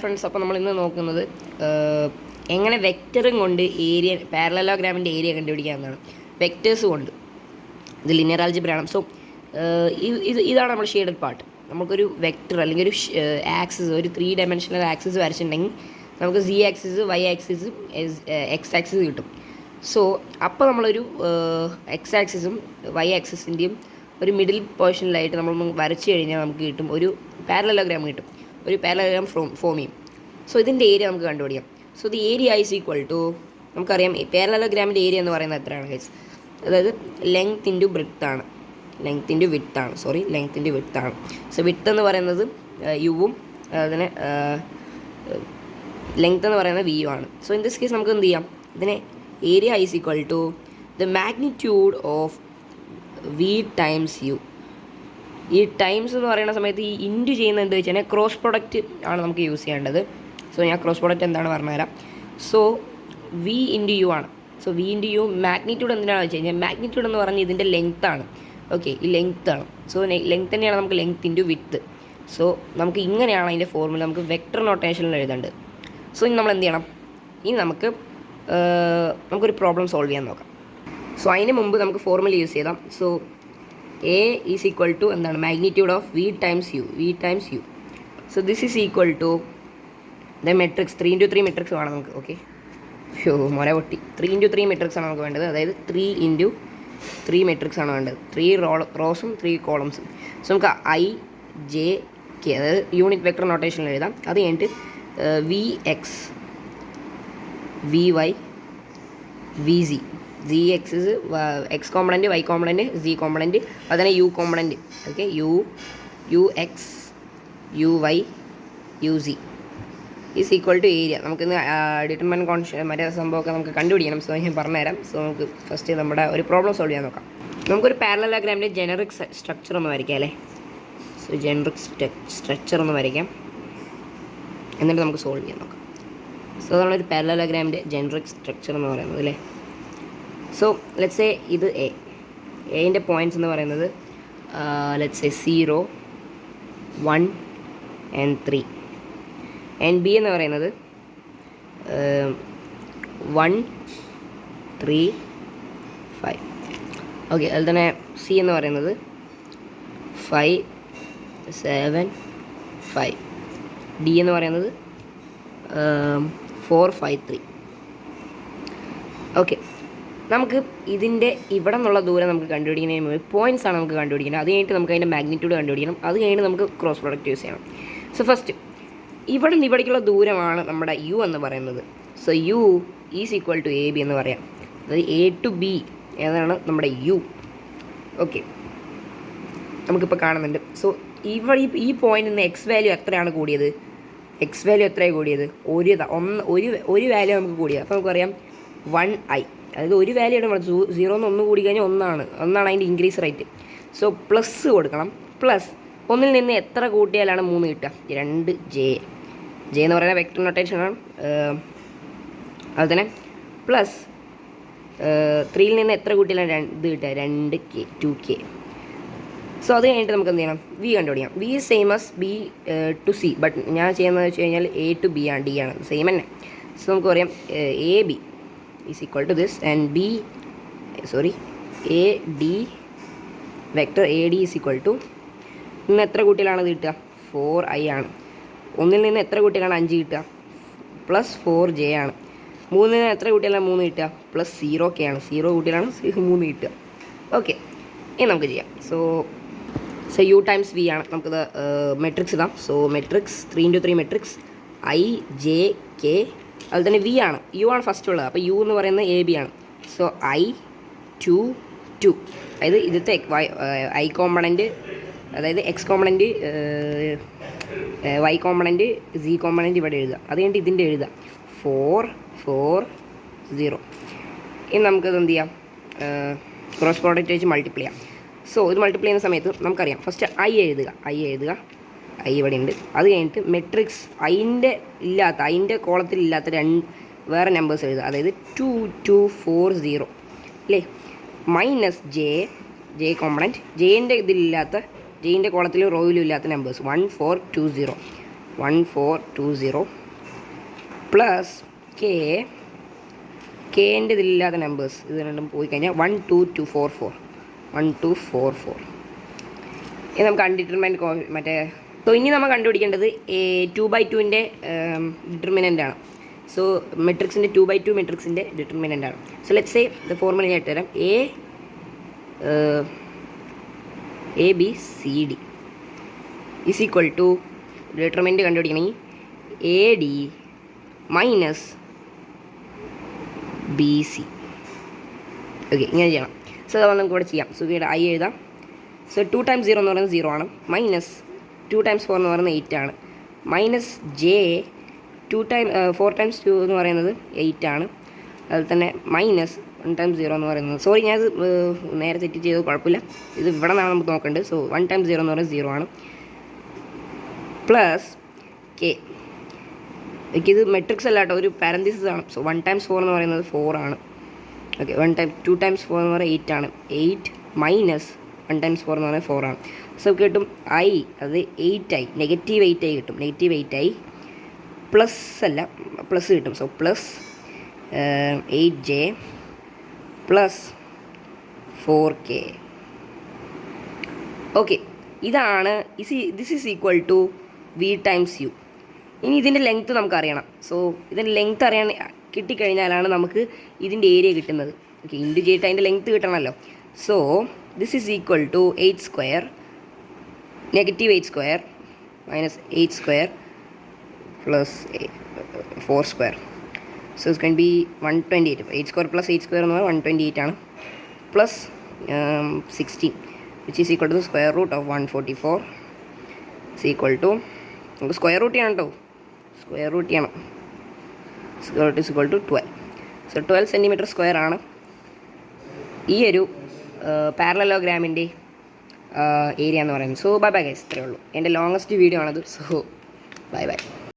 Friends, അപ്പോൾ നമ്മൾ ഇന്ന് നോക്കുന്നത് എങ്ങനെ വെക്റ്ററും കൊണ്ട് ഏരിയ പാരലലോഗ്രാമിൻ്റെ ഏരിയ കണ്ടുപിടിക്കാമെന്നാണ്. വെക്റ്റേഴ്സ് കൊണ്ട് ഇത് ലിനിയർ ആൾജിബ്രയാണ്. സോ ഇതാണ് നമ്മുടെ ഷെയ്ഡഡ് പാർട്ട്. നമുക്കൊരു വെക്റ്റർ അല്ലെങ്കിൽ ഒരു ആക്സിസ്, ഒരു 3 ഡയമെൻഷണൽ ആക്സിസ് വരച്ചിട്ടുണ്ടെങ്കിൽ നമുക്ക് Z ആക്സിസ്, Y ആക്സിസും X ആക്സിസ് കിട്ടും. സോ അപ്പോൾ നമ്മളൊരു X ആക്സിസും Y ആക്സിസിൻ്റെയും ഒരു മിഡിൽ പോർഷനിലായിട്ട് നമ്മൾ വരച്ച് കഴിഞ്ഞാൽ നമുക്ക് കിട്ടും ഒരു പാരലലോഗ്രാം കിട്ടും. ഒരു പാരലലോഗ്രാം ഫോം ചെയ്യും. സോ ഇതിൻ്റെ ഏരിയ നമുക്ക് കണ്ടുപിടിക്കാം. So the area is equal to, നമുക്കറിയാം പാരലലോഗ്രാമിൻ്റെ ഏരിയ എന്ന് പറയുന്നത് എത്രയാണ് ഗൈസ്? അതായത് ലെങ്ത് ഇൻറ്റു ബ്രെഡ്ത്ത് ആണ്. ലെങ്ത് ഇൻറ്റു വിഡ്ത്ത് ആണ്. സോ വിഡ്ത്ത് എന്ന് പറയുന്നത് യുവും അതിനെ ലെങ്ത് എന്ന് പറയുന്നത് വി യു ആണ്. സോ ഇൻ ദിസ് കേസ് നമുക്ക് എന്ത് ചെയ്യാം? ഇതിനെ area is equal to the magnitude of V times U. ഈ ടൈംസ് എന്ന് പറയുന്ന സമയത്ത് ഈ ഇൻറ്റു ചെയ്യുന്നത് എന്താ വെച്ച് കഴിഞ്ഞാൽ ക്രോസ് പ്രൊഡക്റ്റ് ആണ് നമുക്ക് യൂസ് ചെയ്യേണ്ടത്. സോ ഞാൻ ക്രോസ് പ്രൊഡക്റ്റ് എന്താണ് പറഞ്ഞുതരാം. സോ വി ഇൻറ്റു യു ആണ്. So V into U magnitude എന്തിനാണെന്ന് വെച്ച് കഴിഞ്ഞാൽ മാഗ്നിറ്റ്യൂഡ് എന്ന് പറഞ്ഞാൽ ഇതിൻ്റെ ലെങ്ത്താണ്. ഓക്കെ, ഈ ലെങ്ത്താണ്. സോ ലെങ്ത് തന്നെയാണ് നമുക്ക് ലെങ്ത് ഇൻറ്റു വിഡ്ത്ത്. സോ നമുക്ക് ഇങ്ങനെയാണ് അതിൻ്റെ ഫോർമുല നമുക്ക് വെക്റ്റർ നൊട്ടേഷനിൽ എഴുതേണ്ടത്. സോ ഇനി നമ്മൾ എന്ത് ചെയ്യണം? ഇനി നമുക്കൊരു പ്രോബ്ലം സോൾവ് ചെയ്യാൻ നോക്കാം. സോ അതിന് മുമ്പ് നമുക്ക് ഫോർമുല യൂസ് ചെയ്താം. So A is equal to എന്താണ്? Magnitude of V times U. So this is equal to the matrix 3 into 3 matrix വേണം നമുക്ക്. ഓക്കെ, മൊര പൊട്ടി. 3 into 3 മെട്രിക്സ് ആണ് നമുക്ക് വേണ്ടത്. അതായത് 3 into 3 മെട്രിക്സ് ആണ് വേണ്ടത്. 3 റോസും 3 കോളംസും. സോ നമുക്ക് I, J, K അതായത് യൂണിറ്റ് വെക്ടർ നൊട്ടേഷനിൽ എഴുതാം. അത് കഴിഞ്ഞിട്ട് V X, V Y, V Z. Z axis X component, Y component, Z component, അതുതന്നെ U component. Okay, U X, U Y, U Z is equal to area. നമുക്കിന്ന് determinant മറ്റേ സംഭവമൊക്കെ നമുക്ക് കണ്ടുപിടിക്കണം. സോ ഞാൻ പറഞ്ഞുതരാം. സോ നമുക്ക് ഫസ്റ്റ് നമ്മുടെ ഒരു പ്രോബ്ലം സോൾവ് ചെയ്യാൻ നോക്കാം. നമുക്കൊരു പാരലലോഗ്രാമിൻ്റെ ജനറിക് സ്ട്രക്ചർ ഒന്ന് വരയ്ക്കാം അല്ലേ? സോ ജനറിക് സ്ട്രക്ചർ ഒന്ന് വരയ്ക്കാം, എന്നിട്ട് നമുക്ക് സോൾവ് ചെയ്യാൻ നോക്കാം. സോ അതാണ് ഒരു പാരലലോഗ്രാമിൻ്റെ ജനറിക് സ്ട്രക്ചർ എന്ന് പറയുന്നത് അല്ലേ? സോ ലെറ്റ്സ് സേ ഇത് എൻ്റെ പോയിൻറ്റ്സ് എന്ന് പറയുന്നത് let's say 0, 1 and 3. And B എന്ന് പറയുന്നത് 1, 3, 5. ഓക്കെ, അതിൽ തന്നെ സി എന്ന് പറയുന്നത് 5, 7, 5. ഡി എന്ന് പറയുന്നത് 4, 5, 3. ഓക്കെ, നമുക്ക് ഇതിൻ്റെ ഇവിടെ നിന്നുള്ള ദൂരം നമുക്ക് കണ്ടുപിടിക്കുന്നതിന് പോയിൻറ്റ്സ് ആണ് നമുക്ക് കണ്ടുപിടിക്കേണ്ടത്. അത് കഴിഞ്ഞിട്ട് നമുക്ക് അതിൻ്റെ മാഗ്നിറ്റ്യൂഡ് കണ്ടുപിടിക്കണം. അത് കഴിഞ്ഞിട്ട് നമുക്ക് ക്രോസ് പ്രോഡക്റ്റ് യൂസ് ചെയ്യണം. സോ ഫസ്റ്റ് ഇവിടെ നിന്ന് ഇവിടേക്കുള്ള ദൂരമാണ് നമ്മുടെ യു എന്ന് പറയുന്നത്. So U is equal to A B എന്ന് പറയാം. അതായത് എ ടു ബി ഏതാണ് നമ്മുടെ യു. ഓക്കെ, നമുക്കിപ്പോൾ കാണുന്നുണ്ട്. സോ ഇവിടെ ഈ പോയിന്റിൽ നിന്ന് എക്സ് വാല്യൂ എത്രയാണ് കൂടിയത്? ഒരു വാല്യൂ നമുക്ക് കൂടിയത്. അപ്പോൾ നമുക്കറിയാം 1i. അതായത് ഒരു വാല്യൂ ഇടുമ്പോൾ 0 1 കൂടി കഴിഞ്ഞാൽ ഒന്നാണ് അതിൻ്റെ ഇൻക്രീസ് റേറ്റ്. സോ പ്ലസ് കൊടുക്കണം. പ്ലസ് 1ൽ നിന്ന് എത്ര കൂട്ടിയാലാണ് 3 കിട്ടുക? 2j. ജെ എന്ന് പറയുന്ന വെക്ടർ നൊട്ടേഷനാണ്. അതുതന്നെ പ്ലസ് 3ൽ നിന്ന് എത്ര കൂട്ടിയാലാണ് ഇത് കിട്ടുക? 2k, 2k. സോ അത് കഴിഞ്ഞിട്ട് നമുക്ക് എന്ത് ചെയ്യണം? വി കണ്ടുപിടിക്കാം. V same as B to C. But ഞാൻ ചെയ്യുന്നത് വെച്ച് കഴിഞ്ഞാൽ എ ടു ബി ആണ്, ഡി ആണ്, സെയിം തന്നെ. സോ നമുക്ക് പറയാം A B is equal to this and A D vector A D is equal to ഇന്ന് എത്ര കൂട്ടിയാലാണ് ഇത് കിട്ടുക? 4i ആണ്. 1ൽ നിന്ന് എത്ര കൂട്ടിയാലാണ് 5 കിട്ടുക? പ്ലസ് 4j ആണ്. 3ൽ നിന്ന് എത്ര കൂട്ടിയാലാണ് 3 കിട്ടുക? പ്ലസ് 0k ആണ്. 0 കൂട്ടിയാലാണ് 3 കിട്ടുക. ഓക്കെ, ഇനി നമുക്ക് ചെയ്യാം. സോ യു ടൈംസ് വി ആണ്. നമുക്കിത് മെട്രിക്സ് ഇടാം. So matrix 3 into 3 matrix I, J, K. അതുപോലെ തന്നെ വി ആണ്, യു ആണ് ഫസ്റ്റ് ഉള്ളത്. അപ്പോൾ യു എന്ന് പറയുന്നത് എ ബി ആണ്. So I, 2, 2. അതായത് ഇതിലത്തെ ഐ കോമ്പണൻറ്റ്, അതായത് X component, Y component, Z component ഇവിടെ എഴുതുക. അത് കഴിഞ്ഞിട്ട് ഇതിൻ്റെ എഴുതുക 4, 4, 0. ഇനി നമുക്കത് എന്ത് ചെയ്യാം? ക്രോസ് പ്രോഡക്റ്റ് വെച്ച് മൾട്ടിപ്ലൈ ചെയ്യാം. സോ ഇത് മൾട്ടിപ്ലൈ ചെയ്യുന്ന സമയത്ത് നമുക്കറിയാം ഫസ്റ്റ് ഐ എഴുതുക. ഐ ഇവിടെ ഉണ്ട്. അത് കഴിഞ്ഞിട്ട് മെട്രിക്സ് അതിൻ്റെ കോളത്തിലില്ലാത്ത വേറെ നമ്പേഴ്സ് എഴുതുക. അതായത് 2, 2, 4, 0 അല്ലേ? മൈനസ് ജെ കോമ്പണൻറ്റ്, ജെയിൻ്റെ കോളത്തിലും റോയിലും ഇല്ലാത്ത നമ്പേഴ്സ് 1, 4, 2, 0. 1420 പ്ലസ് കെൻ്റെ ഇതിലില്ലാത്ത നമ്പേഴ്സ് ഇത് രണ്ടും പോയി കഴിഞ്ഞാൽ 1244 ഇത് നമുക്ക് അൺഡിറ്റർമൈൻഡ് മറ്റേ. സോ ഇനി നമ്മൾ കണ്ടുപിടിക്കേണ്ടത് 2/2ൻ്റെ ഡിറ്റർമിനൻ്റ് ആണ്. സോ മെട്രിക്സിൻ്റെ 2/2 മെട്രിക്സിൻ്റെ ഡിറ്റർമിനൻ്റ് ആണ്. സോ ലെറ്റ്സ് സേ ഇത് ഫോർമുല ഞാൻ ഇട്ടുതരാം. ABCD is equal to determinant കണ്ടുപിടിക്കണമെങ്കിൽ AD മൈനസ് BC. ഓക്കെ, ഇങ്ങനെ ചെയ്യണം. സോ അത് നമുക്ക് ഇവിടെ ചെയ്യാം. സോ ഇവിടെ I എഴുതാം. സോ 2 × 0 എന്ന് പറയുന്നത് 0 ആണ്. മൈനസ് 2 × 4 എന്ന് പറയുന്നത് 8 ആണ്. മൈനസ് J 4 × 2 എന്ന് പറയുന്നത് 8 ആണ്. അതുപോലെ തന്നെ മൈനസ് 1 × 0 എന്ന് പറയുന്നത്, സോറി ഞാനത് നേരെ തെറ്റ് ചെയ്തത് കുഴപ്പമില്ല, ഇത് ഇവിടെ നിന്നാണ് നമുക്ക് നോക്കേണ്ടത്. സോ 1 × 0 എന്ന് പറയുന്നത് 0 ആണ്. പ്ലസ് K, ഇത് മെട്രിക്സ് അല്ല കേട്ടോ, ഒരു പാരന്തീസിസ് ആണ്. സോ 1 × 4 എന്ന് പറയുന്നത് 4 ആണ്. ഓക്കെ, 2 × 4 എന്ന് പറയുന്നത് 8 ആണ്. 8 മൈനസ് 1 × 4 എന്ന് പറയുന്നത് 4 ആണ്. സോ കിട്ടും I, അത് 8i, -8i കിട്ടും. -8i പ്ലസ് അല്ല, പ്ലസ് കിട്ടും. So plus 8j plus 4k. Okay, ഇതാണ് this is equal to V × U. ഇനി ഇതിൻ്റെ ലെങ്ത്ത് നമുക്കറിയണം. സോ ഇതിൻ്റെ ലെങ്ത്ത് കിട്ടിക്കഴിഞ്ഞാലാണ് നമുക്ക് ഇതിൻ്റെ ഏരിയ കിട്ടുന്നത്. ഓക്കെ, ഇൻറ്റു ചെയ്തിട്ട് അതിൻ്റെ ലെങ്ത്ത് കിട്ടണമല്ലോ. So this is equal to 8² -8² minus 8² plus 4². So it's going to be 128. 8² plus 8² എന്ന് പറഞ്ഞാൽ 128 ആണ്. Plus 16 which is equal to square root of 144 is equal to, നമുക്ക് സ്ക്വയർ റൂട്ട് ചെയ്യണം കേട്ടോ, സ്ക്വയർ റൂട്ട് ചെയ്യണം. Square root is equal to 12. So 12 cm² ആണ് ഈ ഒരു പാരലലോഗ്രാമിൻ്റെ ഏരിയ എന്ന് പറയുന്നത്. സോ ബൈ ബൈ ഗൈസ്, ഇത്രയേ ഉള്ളൂ. എൻ്റെ ലോങ്ങസ്റ്റ് വീഡിയോ ആണത്. So bye bye.